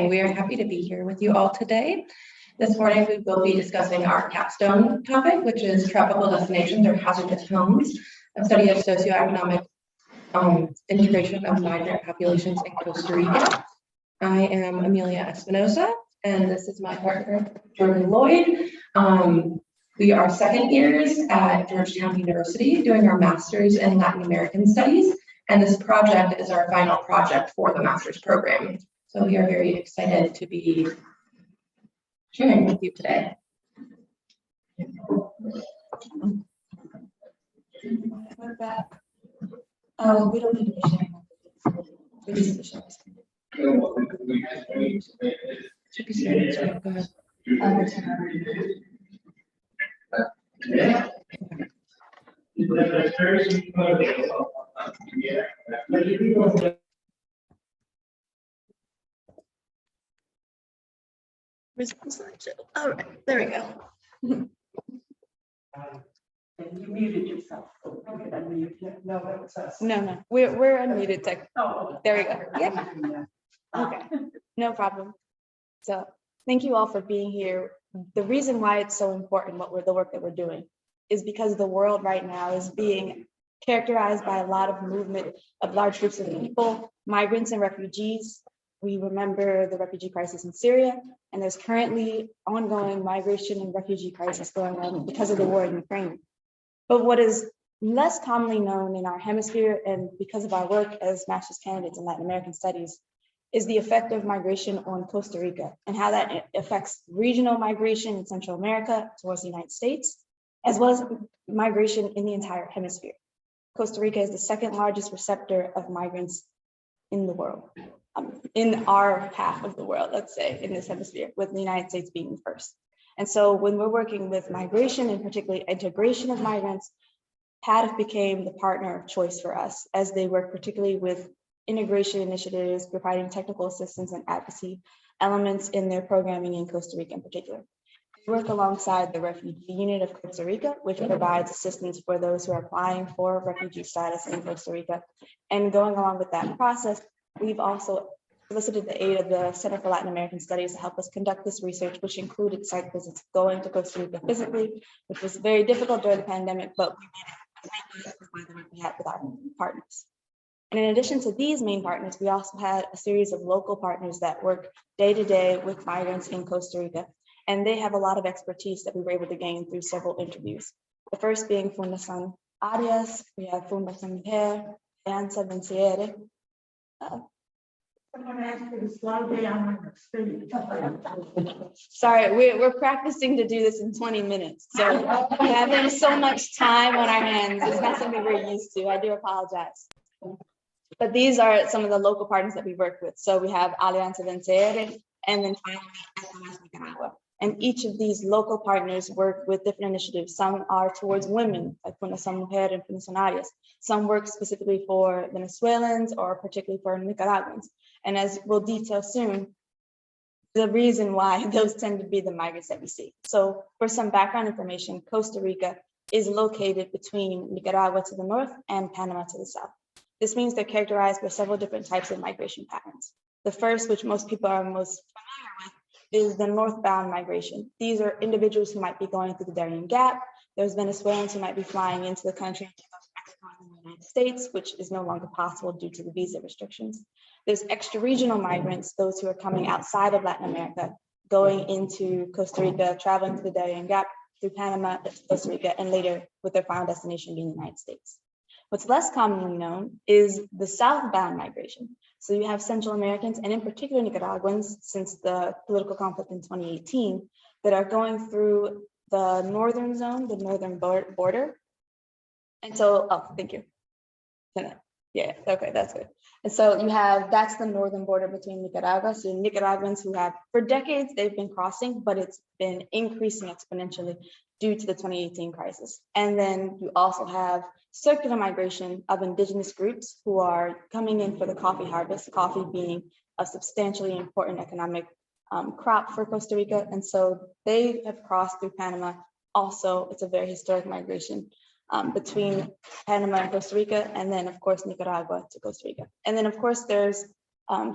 We are happy to be here with you all today. This morning, we will be discussing our capstone topic, which is tropical destinations or hazardous homes, a study of socioeconomic integration of migrant populations in Costa Rica. I am Amelia Espinosa, and this is my partner, Georgetown Lloyd. We are second years at Georgetown University doing our master's in Latin American studies, and this project is our final project for the master's program. So we are very excited to be sharing with you today. Oh, we don't need to be sharing. We just need to share. Should be starting to go ahead. All right, there we go. You muted yourself. No, that was us. No, we're unmuted. Tech. Oh, There we go. Yep. Okay, no problem. So thank you all for being here. The reason why it's so important, the work that we're doing, is because the world right now is being characterized by a lot of movement of large groups of people, migrants and refugees. We remember the refugee crisis in Syria, and there's currently ongoing migration and refugee crisis going on because of the war in Ukraine. But what is less commonly known in our hemisphere, and because of our work as master's candidates in Latin American studies, is the effect of migration on Costa Rica and how that affects regional migration in Central America towards the United States, as well as migration in the entire hemisphere. Costa Rica is the second largest receptor of migrants in the world, in our half of the world, let's say, in this hemisphere, with the United States being first. And so when we're working with migration and particularly integration of migrants, PADF became the partner of choice for us as they work particularly with integration initiatives, providing technical assistance and advocacy elements in their programming in Costa Rica in particular. We work alongside the Refugee Unit of Costa Rica, which provides assistance for those who are applying for refugee status in Costa Rica. And going along with that process, we've also solicited the aid of the Center for Latin American Studies to help us conduct this research, which included site visits going to Costa Rica physically, which was very difficult during the pandemic, but we did it by the work we had with our partners. And in addition to these main partners, we also had a series of local partners that work day to day with migrants in Costa Rica. And they have a lot of expertise that we were able to gain through several interviews. The first being Fundación Arias, we have Fundación Mujer, Alianza Venciere. Sorry, we're practicing to do this in 20 minutes. So having so much time on our hands is not something we're used to. I do apologize. But these are some of the local partners that we work with. So we have Alianza Venciere, and then finally SOS Nicaragua. And each of these local partners work with different initiatives. Some are towards women, like Fundación Mujer and Fundación Arias. Some work specifically for Venezuelans or particularly for Nicaraguans. And as we'll detail soon, the reason why those tend to be the migrants that we see. So for some background information, Costa Rica is located between Nicaragua to the north and Panama to the south. This means they're characterized by several different types of migration patterns. The first, which most people are most familiar with, is the northbound migration. These are individuals who might be going through the Darien Gap. There's Venezuelans who might be flying into the country to Mexico and the United States, which is no longer possible due to the visa restrictions. There's extra-regional migrants, those who are coming outside of Latin America, going into Costa Rica, traveling to the Darien Gap through Panama, Costa Rica, and later with their final destination being the United States. What's less commonly known is the southbound migration. So you have Central Americans, and in particular Nicaraguans, since the political conflict in 2018, that are going through the northern zone, the northern border. And so, oh, thank you. Yeah, okay, that's good. And so you have, that's the northern border between Nicaragua. So Nicaraguans who have, for decades, they've been crossing, but it's been increasing exponentially due to the 2018 crisis. And then you also have circular migration of indigenous groups who are coming in for the coffee harvest, coffee being a substantially important economic crop for Costa Rica. And so they have crossed through Panama. Also, it's a very historic migration between Panama and Costa Rica, and then of course Nicaragua to Costa Rica. And then of course there's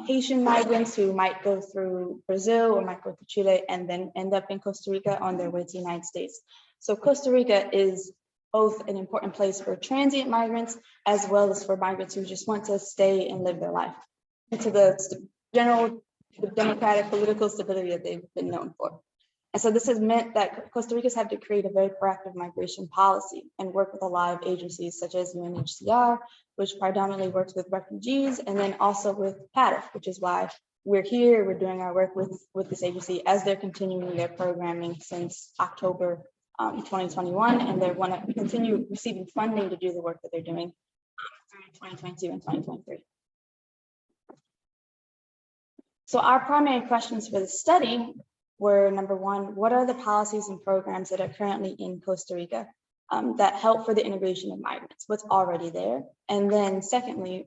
Haitian migrants who might go through Brazil or might go to Chile and then end up in Costa Rica on their way to the United States. So Costa Rica is both an important place for transient migrants as well as for migrants who just want to stay and live their life into the general democratic political stability that they've been known for. And so this has meant that Costa Rica's had to create a very proactive migration policy and work with a lot of agencies such as UNHCR, which predominantly works with refugees, and then also with PADF, which is why we're here, we're doing our work with this agency as they're continuing their programming since October 2021, and they want to continue receiving funding to do the work that they're doing through 2022 and 2023. So our primary questions for the study were, number one, what are the policies and programs that are currently in Costa Rica that help for the integration of migrants? What's already there? And then secondly,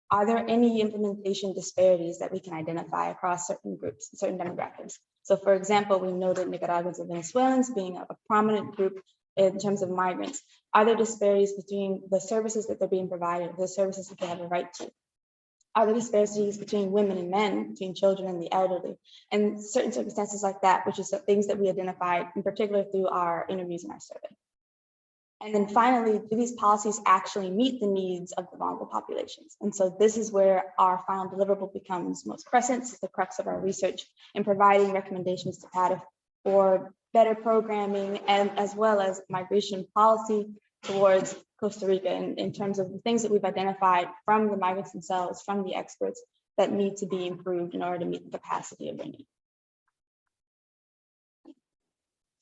are there any implementation disparities that we can identify across certain groups, certain demographics? So for example, we noted Nicaraguans and Venezuelans being a prominent group in terms of migrants. Are there disparities between the services that they're being provided, the services that they have a right to? Are there disparities between women and men, between children and the elderly, and certain circumstances like that, which is the things that we identified in particular through our interviews and our survey. And then finally, do these policies actually meet the needs of the vulnerable populations? And so this is where our final deliverable becomes most present. It's the crux of our research in providing recommendations to PADF for better programming and as well as migration policy towards Costa Rica in terms of the things that we've identified from the migrants themselves, from the experts that need to be improved in order to meet the capacity of their needs.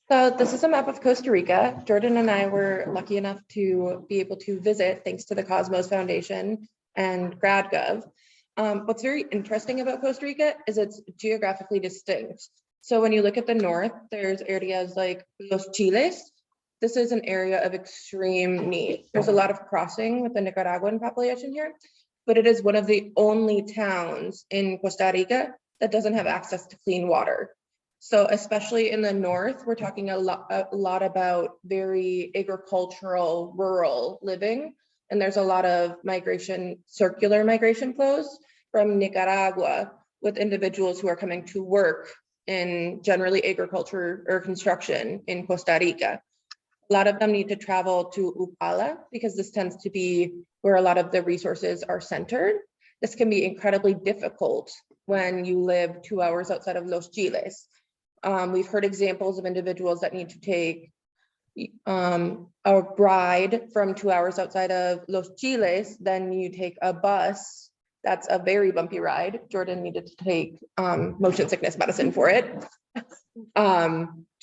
So this is a map of Costa Rica. Jordan and I were lucky enough to be able to visit thanks to the Cosmos Foundation and GradGov. What's very interesting about Costa Rica is it's geographically distinct. So when you look at the north, there's areas like Los Chiles. This is an area of extreme need. There's a lot of crossing with the Nicaraguan population here, but it is one of the only towns in Costa Rica that doesn't have access to clean water. So especially in the north, we're talking a lot about very agricultural, rural living. And there's a lot of migration, circular migration flows from Nicaragua with individuals who are coming to work in generally agriculture or construction in Costa Rica. A lot of them need to travel to Upala because this tends to be where a lot of the resources are centered. This can be incredibly difficult when you live 2 hours outside of Los Chiles. We've heard examples of individuals that need to take a ride from 2 hours outside of Los Chiles, then you take a bus. That's a very bumpy ride. Jordan needed to take motion sickness medicine for it.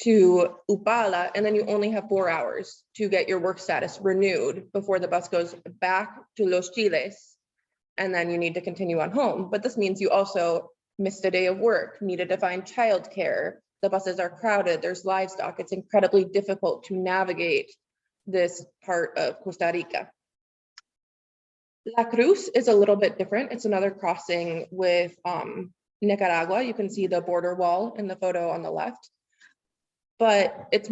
To Upala, and then you only have 4 hours to get your work status renewed before the bus goes back to Los Chiles, and then you need to continue on home. But this means you also missed a day of work, needed to find childcare. The buses are crowded, there's livestock. It's incredibly difficult to navigate this part of Costa Rica. La Cruz is a little bit different. It's another crossing with Nicaragua. You can see the border wall in the photo on the left, but it's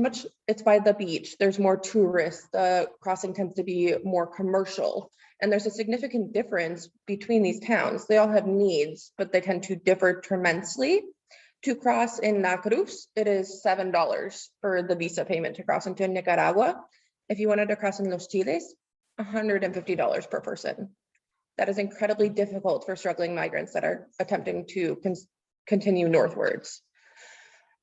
by the beach. There's more tourists. The crossing tends to be more commercial, and there's a significant difference between these towns. They all have needs, but they tend to differ tremendously. To cross in La Cruz, it is $7 for the visa payment to cross into Nicaragua. If you wanted to cross in Los Chiles, $150 per person. That is incredibly difficult for struggling migrants that are attempting to continue northwards.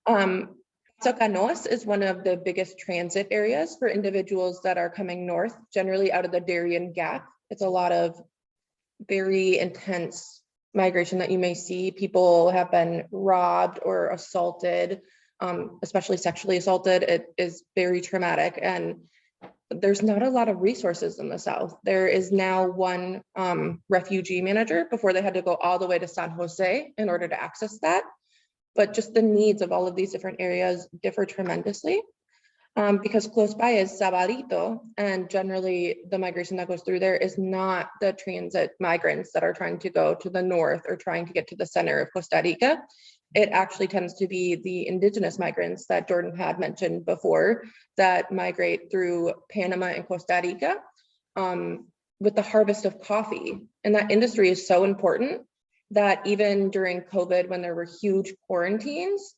Canoas is one of the biggest transit areas for individuals that are coming north, generally out of the Darien Gap. It's a lot of very intense migration that you may see. People have been robbed or assaulted, especially sexually assaulted. It is very traumatic, and there's not a lot of resources in the South. There is now one refugee manager. Before they had to go all the way to San Jose in order to access that. But just the needs of all of these different areas differ tremendously because close by is Sabarito, and generally the migration that goes through there is not the transit migrants that are trying to go to the north or trying to get to the center of Costa Rica. It actually tends to be the indigenous migrants that Jordan had mentioned before that migrate through Panama and Costa Rica with the harvest of coffee. And that industry is so important that even during COVID, when there were huge quarantines,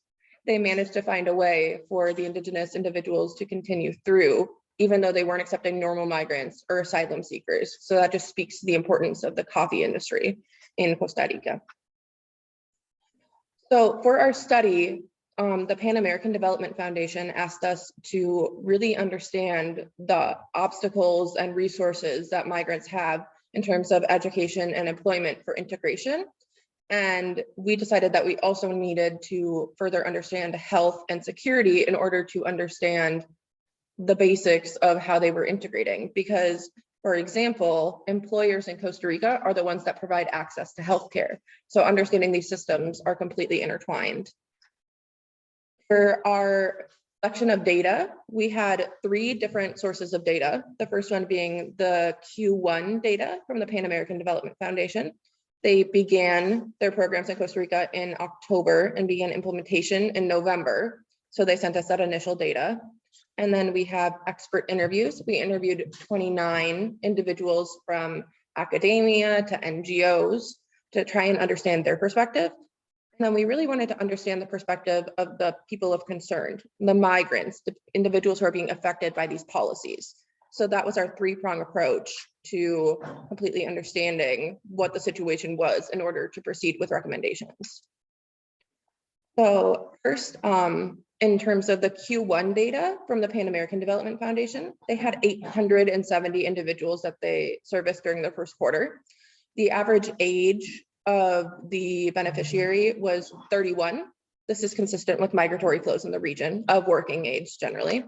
they managed to find a way for the indigenous individuals to continue through, even though they weren't accepting normal migrants or asylum seekers. So that just speaks to the importance of the coffee industry in Costa Rica. So for our study, the Pan American Development Foundation asked us to really understand the obstacles and resources that migrants have in terms of education and employment for integration. And we decided that we also needed to further understand health and security in order to understand the basics of how they were integrating. Because, for example, employers in Costa Rica are the ones that provide access to healthcare. So understanding these systems are completely intertwined. For our collection of data, we had 3 different sources of data. The first one being the Q1 data from the Pan American Development Foundation. They began their programs in Costa Rica in October and began implementation in November. So they sent us that initial data. And then we have expert interviews. We interviewed 29 individuals from academia to NGOs to try and understand their perspective. And then we really wanted to understand the perspective of the people of concern, the migrants, the individuals who are being affected by these policies. So that was our 3-prong approach to completely understanding what the situation was in order to proceed with recommendations. So first, in terms of the Q1 data from the Pan American Development Foundation, they had 870 individuals that they serviced during the first quarter. The average age of the beneficiary was 31. This is consistent with migratory flows in the region of working age generally.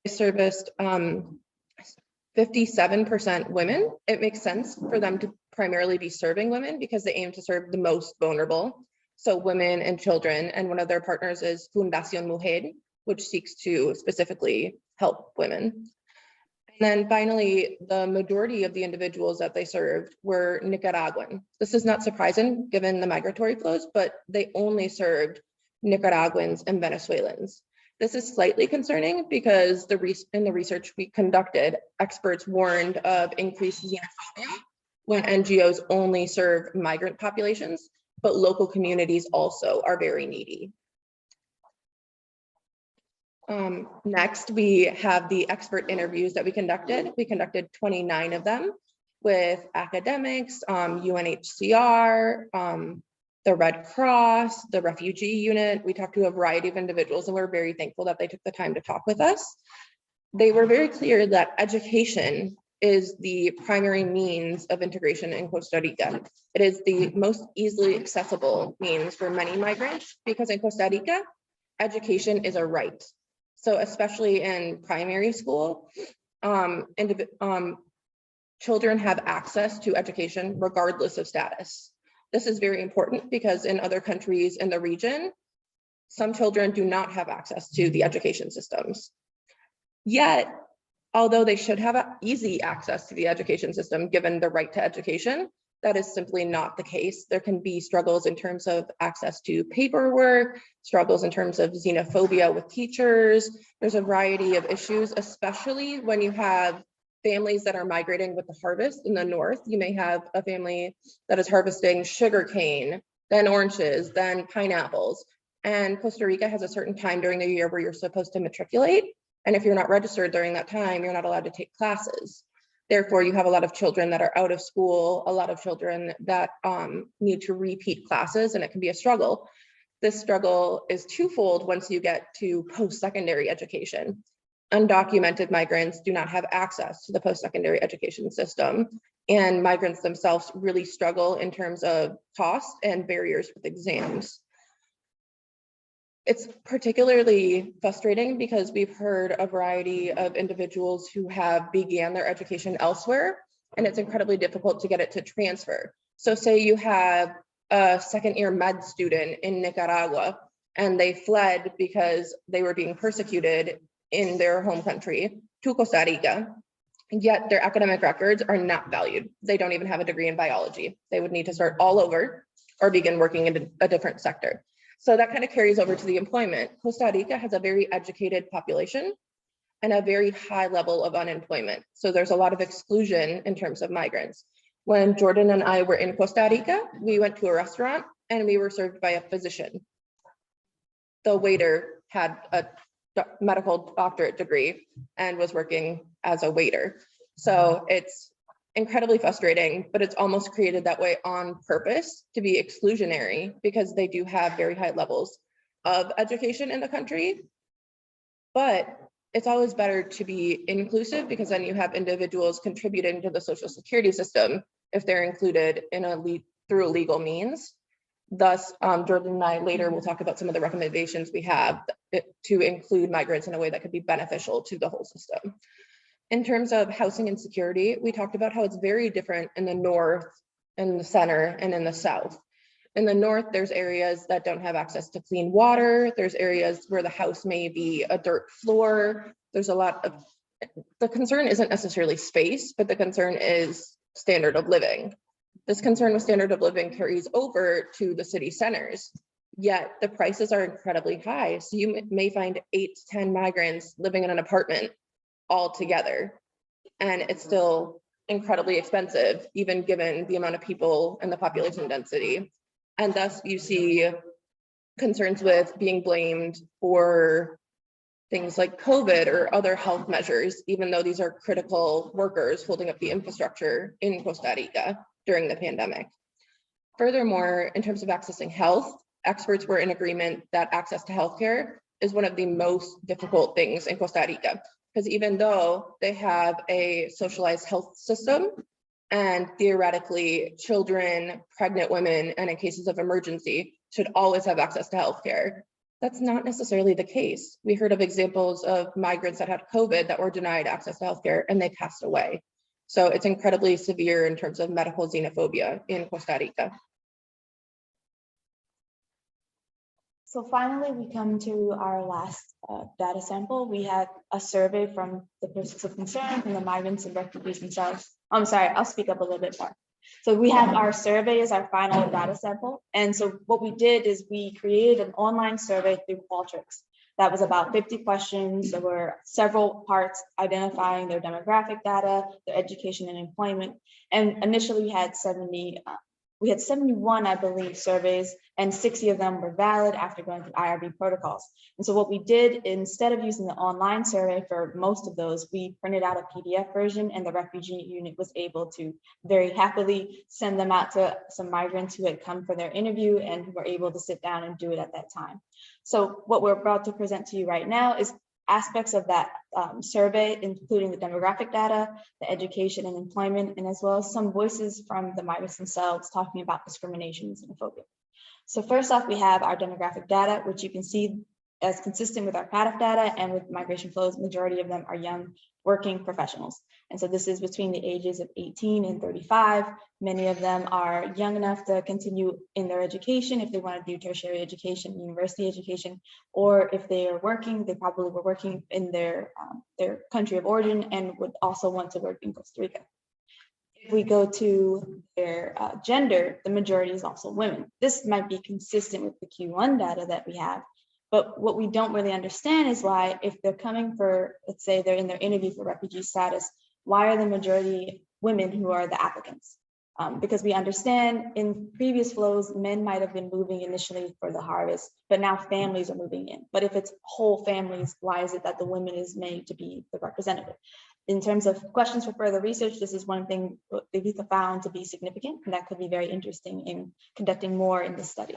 They serviced 57% women. It makes sense for them to primarily be serving women because they aim to serve the most vulnerable. So women and children, and one of their partners is Fundación Mujer, which seeks to specifically help women. And then finally, the majority of the individuals that they served were Nicaraguan. This is not surprising given the migratory flows, but they only served Nicaraguans and Venezuelans. This is slightly concerning because in the research we conducted, experts warned of increased xenophobia when NGOs only serve migrant populations, but local communities also are very needy. Next, we have the expert interviews that we conducted. We conducted 29 of them with academics, UNHCR, the Red Cross, the refugee unit. We talked to a variety of individuals and we're very thankful that they took the time to talk with us. They were very clear that education is the primary means of integration in Costa Rica. It is the most easily accessible means for many migrants because in Costa Rica, education is a right. So especially in primary school, children have access to education regardless of status. This is very important because in other countries in the region, some children do not have access to the education systems. Yet, although they should have easy access to the education system given the right to education, that is simply not the case. There can be struggles in terms of access to paperwork, struggles in terms of xenophobia with teachers. There's a variety of issues, especially when you have families that are migrating with the harvest in the north. You may have a family that is harvesting sugarcane, then oranges, then pineapples. And Costa Rica has a certain time during the year where you're supposed to matriculate. And if you're not registered during that time, you're not allowed to take classes. Therefore, you have a lot of children that are out of school, a lot of children that need to repeat classes, and it can be a struggle. This struggle is twofold once you get to post-secondary education. Undocumented migrants do not have access to the post-secondary education system, and migrants themselves really struggle in terms of cost and barriers with exams. It's particularly frustrating because we've heard a variety of individuals who have began their education elsewhere, and it's incredibly difficult to get it to transfer. So say you have a second-year med student in Nicaragua, and they fled because they were being persecuted in their home country to Costa Rica, yet their academic records are not valued. They don't even have a degree in biology. They would need to start all over or begin working in a different sector. So that kind of carries over to the employment. Costa Rica has a very educated population and a very high level of unemployment. So there's a lot of exclusion in terms of migrants. When Jordan and I were in Costa Rica, we went to a restaurant and we were served by a physician. The waiter had a medical doctorate degree and was working as a waiter. So it's incredibly frustrating, but it's almost created that way on purpose to be exclusionary because they do have very high levels of education in the country. But it's always better to be inclusive because then you have individuals contributing to the social security system if they're included in through legal means. Thus, Jordan and I later will talk about some of the recommendations we have to include migrants in a way that could be beneficial to the whole system. In terms of housing insecurity, we talked about how it's very different in the north, in the center, and in the south. In the north, there's areas that don't have access to clean water. There's areas where the house may be a dirt floor. There's a lot of, the concern isn't necessarily space, but the concern is standard of living. This concern with standard of living carries over to the city centers, yet the prices are incredibly high. So you may find 8 to 10 migrants living in an apartment all together, and it's still incredibly expensive, even given the amount of people and the population density. And thus you see concerns with being blamed for things like COVID or other health measures, even though these are critical workers holding up the infrastructure in Costa Rica during the pandemic. Furthermore, in terms of accessing health, experts were in agreement that access to healthcare is one of the most difficult things in Costa Rica, because even though they have a socialized health system and theoretically children, pregnant women, and in cases of emergency should always have access to healthcare, that's not necessarily the case. We heard of examples of migrants that had COVID that were denied access to healthcare and they passed away. So it's incredibly severe in terms of medical xenophobia in Costa Rica. So finally, we come to our last data sample. We had a survey from the persons of concern, from the migrants and refugees themselves. I'm sorry, I'll speak up a little bit more. So we have our survey as our final data sample. And so what we did is we created an online survey through Qualtrics. That was about 50 questions. There were several parts identifying their demographic data, their education and employment. And initially we had 71, I believe, surveys, and 60 of them were valid after going through IRB protocols. And so what we did, instead of using the online survey for most of those, we printed out a PDF version, and the refugee unit was able to very happily send them out to some migrants who had come for their interview and who were able to sit down and do it at that time. So what we're about to present to you right now is aspects of that survey, including the demographic data, the education and employment, and as well as some voices from the migrants themselves talking about discrimination and xenophobia. So first off, we have our demographic data, which you can see as consistent with our CADF data and with migration flows. Majority of them are young working professionals. And so this is between the ages of 18 and 35. Many of them are young enough to continue in their education if they want to do tertiary education, university education, or if they are working, they probably were working in their country of origin and would also want to work in Costa Rica. If we go to their gender, the majority is also women. This might be consistent with the Q1 data that we have, but what we don't really understand is why, if they're coming for, let's say they're in their interview for refugee status, why are the majority women who are the applicants? Because we understand in previous flows, men might have been moving initially for the harvest, but now families are moving in. But if it's whole families, why is it that the woman is made to be the representative? In terms of questions for further research, this is one thing we found to be significant, and that could be very interesting in conducting more in this study.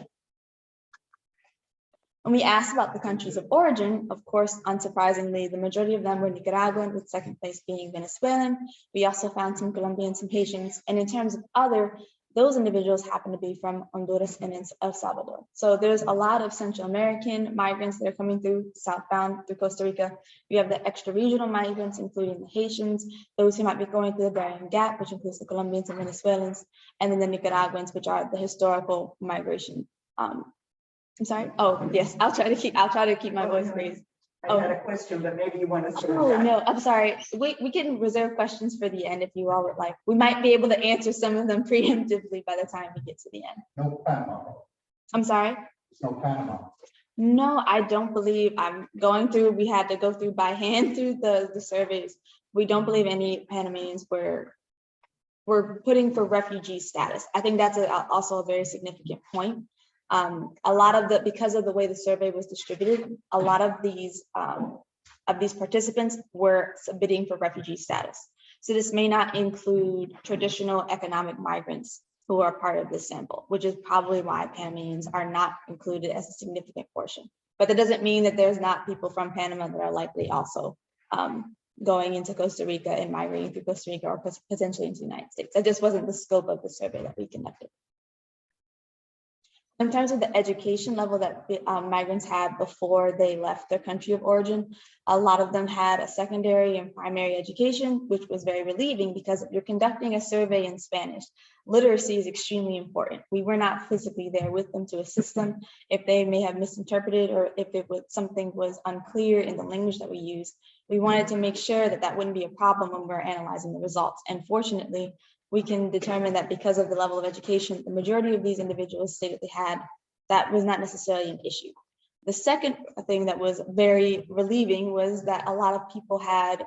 When we asked about the countries of origin, of course, unsurprisingly, the majority of them were Nicaraguan, with second place being Venezuelan. We also found some Colombians and Haitians. And in terms of other, those individuals happen to be from Honduras and El Salvador. So there's a lot of Central American migrants that are coming through southbound through Costa Rica. We have the extra-regional migrants, including the Haitians, those who might be going through the Darien Gap, which includes the Colombians and Venezuelans, and then the Nicaraguans, which are the historical migration. I'm sorry. Oh, yes. I'll try to keep my voice raised. I had a question, but maybe you want to say Oh, that. no, I'm sorry. We can reserve questions for the end if you all would like. We might be able to answer some of them preemptively by the time we get to the end. No Panama. I'm sorry. There's no Panama. No, I don't believe. I'm going through. We had to go through by hand through the surveys. We don't believe any Panamanians were were putting for refugee status. I think that's also a very significant point. A lot of because of the way the survey was distributed, a lot of these participants were submitting for refugee status. So this may not include traditional economic migrants who are part of this sample, which is probably why Panamanians are not included as a significant portion. But that doesn't mean that there's not people from Panama that are likely also going into Costa Rica and migrating through Costa Rica or potentially into the United States. That just wasn't the scope of the survey that we conducted. In terms of the education level that migrants had before they left their country of origin, a lot of them had a secondary and primary education, which was very relieving because if you're conducting a survey in Spanish, literacy is extremely important. We were not physically there with them to assist them if they may have misinterpreted or if something was unclear in the language that we use. We wanted to make sure that that wouldn't be a problem when we're analyzing the results. And fortunately, we can determine that because of the level of education, the majority of these individuals stated they had, that was not necessarily an issue. The second thing that was very relieving was that a lot of people had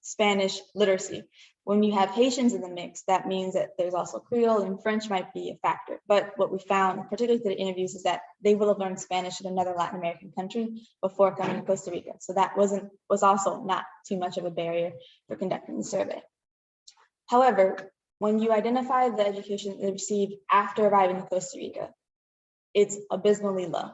Spanish literacy. When you have Haitians in the mix, that means that there's also Creole and French might be a factor. But what we found, particularly through the interviews, is that they will have learned Spanish in another Latin American country before coming to Costa Rica. So that was also not too much of a barrier for conducting the survey. However, when you identify the education they received after arriving in Costa Rica, it's abysmally low.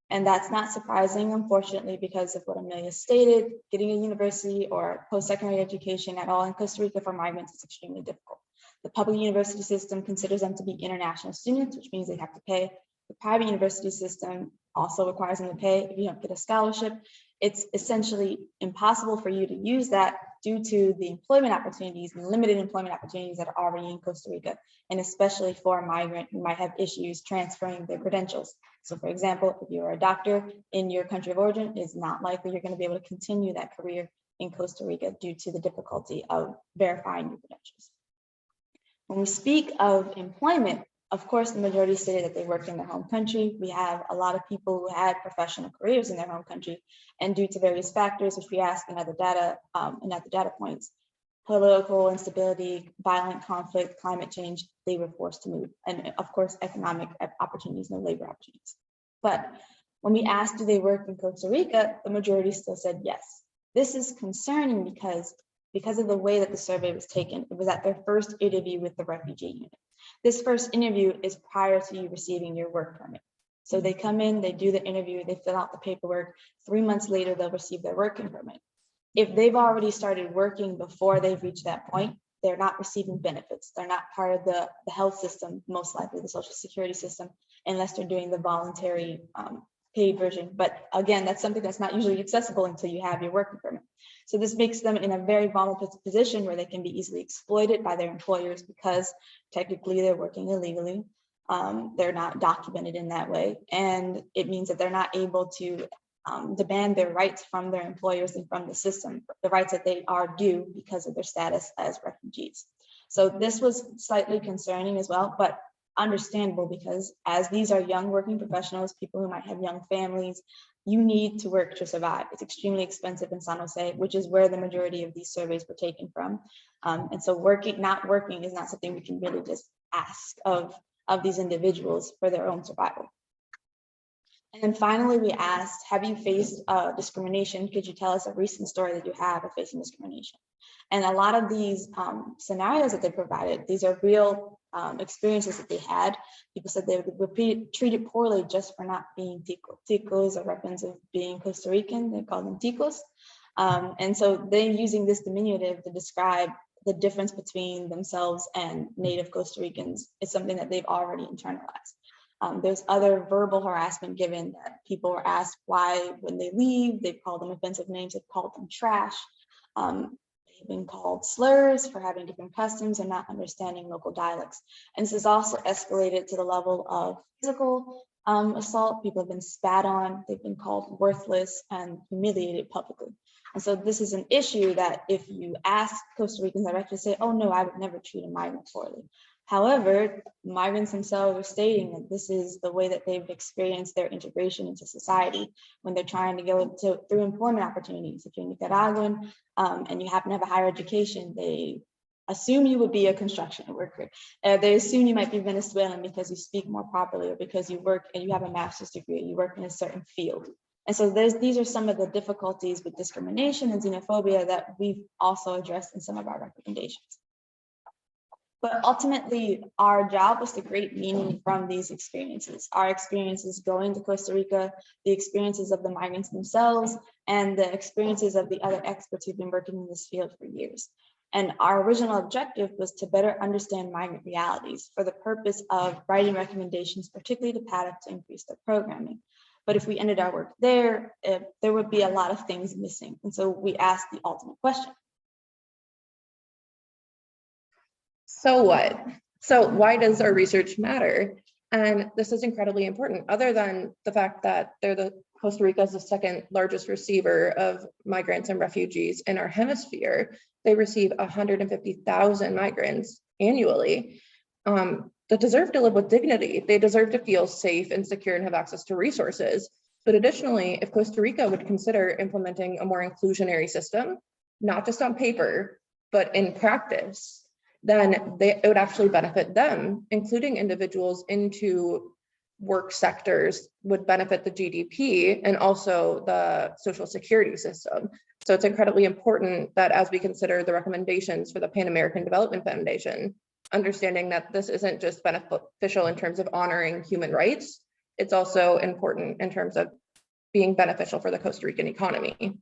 And that's not surprising, unfortunately, because of what Amelia stated, getting a university or post-secondary education at all in Costa Rica for migrants is extremely difficult. The public university system considers them to be international students, which means they have to pay. The private university system also requires them to pay if you don't get a scholarship. It's essentially impossible for you to use that due to the employment opportunities, the limited employment opportunities that are already in Costa Rica, and especially for a migrant who might have issues transferring their credentials. So for example, if you're a doctor in your country of origin, it's not likely you're going to be able to continue that career in Costa Rica due to the difficulty of verifying your credentials. When we speak of employment, of course, the majority stated that they worked in their home country. We have a lot of people who had professional careers in their home country, and due to various factors, which we ask in other data points, political instability, violent conflict, climate change, they were forced to move. And of course, economic opportunities, no labor opportunities. But when we asked, do they work in Costa Rica, the majority still said yes. This is concerning because of the way that the survey was taken. It was at their first interview with the refugee unit. This first interview is prior to you receiving your work permit. So they come in, they do the interview, they fill out the paperwork. 3 months later, they'll receive their working permit. If they've already started working before they've reached that point, they're not receiving benefits. They're not part of the health system, most likely the social security system, unless they're doing the voluntary paid version. But again, that's something that's not usually accessible until you have your working permit. So this makes them in a very vulnerable position where they can be easily exploited by their employers because technically they're working illegally. They're not documented in that way. And it means that they're not able to demand their rights from their employers and from the system, the rights that they are due because of their status as refugees. So this was slightly concerning as well, but understandable because as these are young working professionals, people who might have young families, you need to work to survive. It's extremely expensive in San Jose, which is where the majority of these surveys were taken from. And so not working is not something we can really just ask of these individuals for their own survival. And then finally, we asked, have you faced discrimination? Could you tell us a recent story that you have of facing discrimination? And a lot of these scenarios that they provided, these are real experiences that they had. People said they were treated poorly just for not being ticos. Ticos are reference of being Costa Rican, they call them ticos. And so they're using this diminutive to describe the difference between themselves and native Costa Ricans is something that they've already internalized. There's other verbal harassment given that people were asked why when they leave, they've called them offensive names, they've called them trash. They've been called slurs for having different customs and not understanding local dialects. And this has also escalated to the level of physical assault. People have been spat on, they've been called worthless and humiliated publicly. And so this is an issue that if you ask Costa Ricans directly, say, oh no, I would never treat a migrant poorly. However, migrants themselves are stating that this is the way that they've experienced their integration into society when they're trying to go through employment opportunities. If you're Nicaraguan and you happen to have a higher education, they assume you would be a construction worker. They assume you might be Venezuelan because you speak more properly, or because you work and you have a master's degree, you work in a certain field. And so these are some of the difficulties with discrimination and xenophobia that we've also addressed in some of our recommendations. But ultimately, our job was to create meaning from these experiences. Our experiences going to Costa Rica, the experiences of the migrants themselves, and the experiences of the other experts who've been working in this field for years. And our original objective was to better understand migrant realities for the purpose of writing recommendations, particularly to PADDOC, to increase their programming. But if we ended our work there, there would be a lot of things missing. And so we asked the ultimate question. So what? So why does our research matter? And this is incredibly important, other than the fact that Costa Rica is the second largest receiver of migrants and refugees in our hemisphere. They receive 150,000 migrants annually that deserve to live with dignity. They deserve to feel safe and secure and have access to resources. But additionally, if Costa Rica would consider implementing a more inclusionary system, not just on paper, but in practice, then it would actually benefit them, including individuals into work sectors, would benefit the GDP and also the social security system. So it's incredibly important that as we consider the recommendations for the Pan American Development Foundation, understanding that this isn't just beneficial in terms of honoring human rights, it's also important in terms of being beneficial for the Costa Rican economy.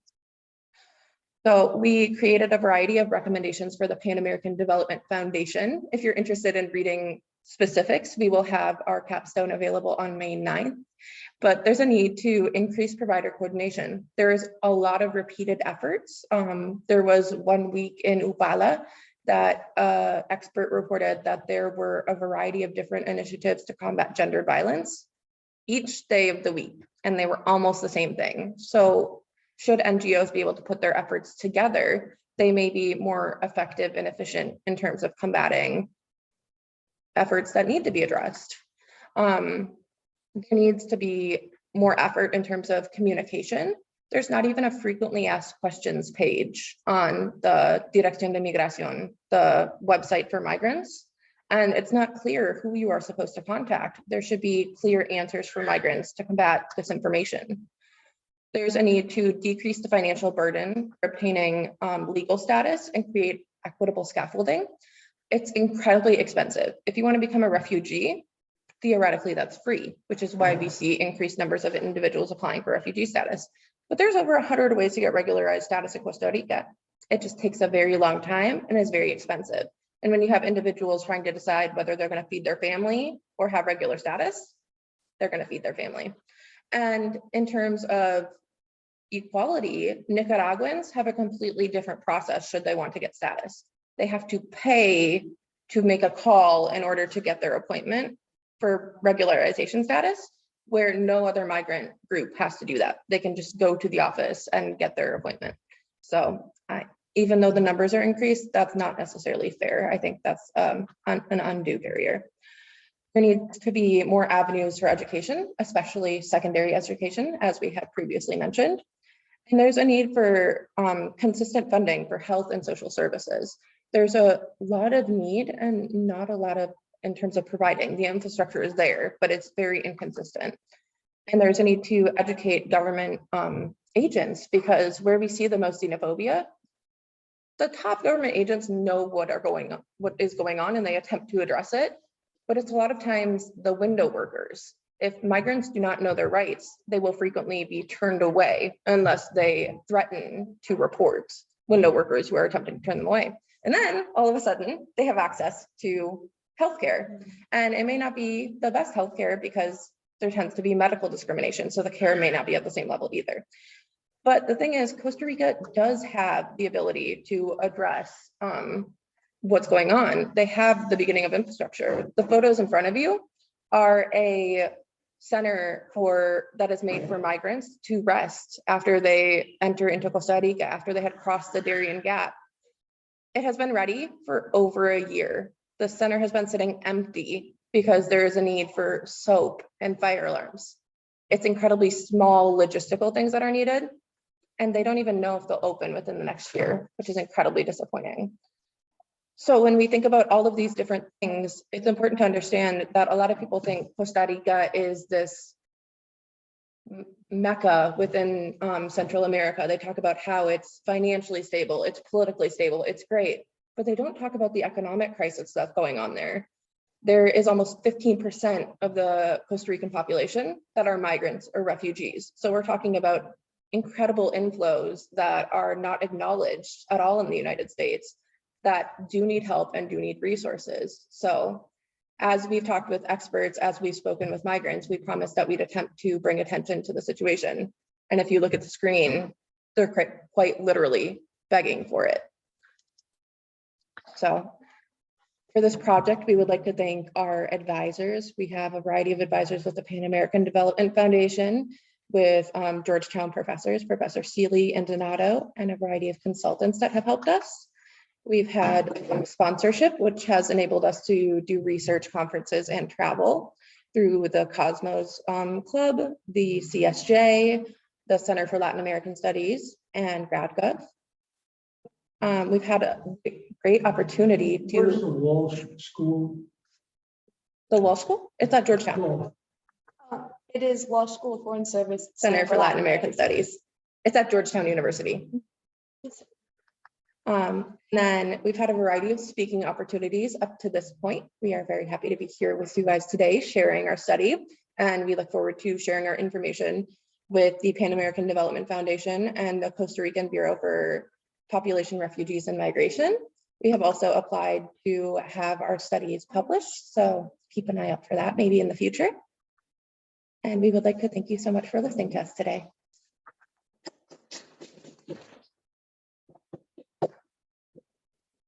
So we created a variety of recommendations for the Pan American Development Foundation. If you're interested in reading specifics, we will have our capstone available on May 9th. But there's a need to increase provider coordination. There is a lot of repeated efforts. There was 1 week in Upala that expert reported that there were a variety of different initiatives to combat gender violence each day of the week, and they were almost the same thing. So should NGOs be able to put their efforts together, they may be more effective and efficient in terms of combating efforts that need to be addressed. There needs to be more effort in terms of communication. There's not even a frequently asked questions page on the Dirección de Migración, the website for migrants. And it's not clear who you are supposed to contact. There should be clear answers for migrants to combat disinformation. There's a need to decrease the financial burden for obtaining legal status and create equitable scaffolding. It's incredibly expensive. If you want to become a refugee, theoretically that's free, which is why we see increased numbers of individuals applying for refugee status. But there's over 100 ways to get regularized status in Costa Rica. It just takes a very long time and is very expensive. And when you have individuals trying to decide whether they're going to feed their family or have regular status, they're going to feed their family. And in terms of equality, Nicaraguans have a completely different process should they want to get status. They have to pay to make a call in order to get their appointment for regularization status, where no other migrant group has to do that. They can just go to the office and get their appointment. So even though the numbers are increased, that's not necessarily fair. I think that's an undue barrier. There needs to be more avenues for education, especially secondary education, as we have previously mentioned. And there's a need for consistent funding for health and social services. There's a lot of need and not a lot of in terms of providing. The infrastructure is there, but it's very inconsistent. And there's a need to educate government agents, because where we see the most xenophobia, the top government agents know what is going on, and they attempt to address it. But it's a lot of times the window workers. If migrants do not know their rights, they will frequently be turned away unless they threaten to report window workers who are attempting to turn them away. And then all of a sudden they have access to healthcare, and it may not be the best healthcare because there tends to be medical discrimination. So the care may not be at the same level either. But the thing is, Costa Rica does have the ability to address what's going on. They have the beginning of infrastructure. The photos in front of you are a center that is made for migrants to rest after they enter into Costa Rica, after they had crossed the Darien Gap. It has been ready for over a year. The center has been sitting empty because there is a need for soap and fire alarms. It's incredibly small logistical things that are needed, and they don't even know if they'll open within the next year, which is incredibly disappointing. So when we think about all of these different things, it's important to understand that a lot of people think Costa Rica is this mecca within Central America. They talk about how it's financially stable, it's politically stable, it's great, but they don't talk about the economic crisis that's going on there. There is almost 15% of the Costa Rican population that are migrants or refugees. So we're talking about incredible inflows that are not acknowledged at all in the United States, that do need help and do need resources. So as we've talked with experts, as we've spoken with migrants, we promised that we'd attempt to bring attention to the situation. And if you look at the screen, they're quite literally begging for it. So for this project, we would like to thank our advisors. We have a variety of advisors with the Pan American Development Foundation, with Georgetown professors, Professor Seeley and Donato, and a variety of consultants that have helped us. We've had sponsorship, which has enabled us to do research, conferences, and travel through the Cosmos Club, the CSJ, the Center for Latin American Studies, and GradGov. We've had a great opportunity to— Where's the Walsh School? The Walsh School? It's at Georgetown. It is Walsh School of Foreign Service Center for Latin American Studies. It's at Georgetown University. Then we've had a variety of speaking opportunities up to this point. We are very happy to be here with you guys today, sharing our study, and we look forward to sharing our information with the Pan American Development Foundation and the Costa Rican Bureau for Population, Refugees, and Migration. We have also applied to have our studies published, so keep an eye out for that maybe in the future. And we would like to thank you so much for listening to us today.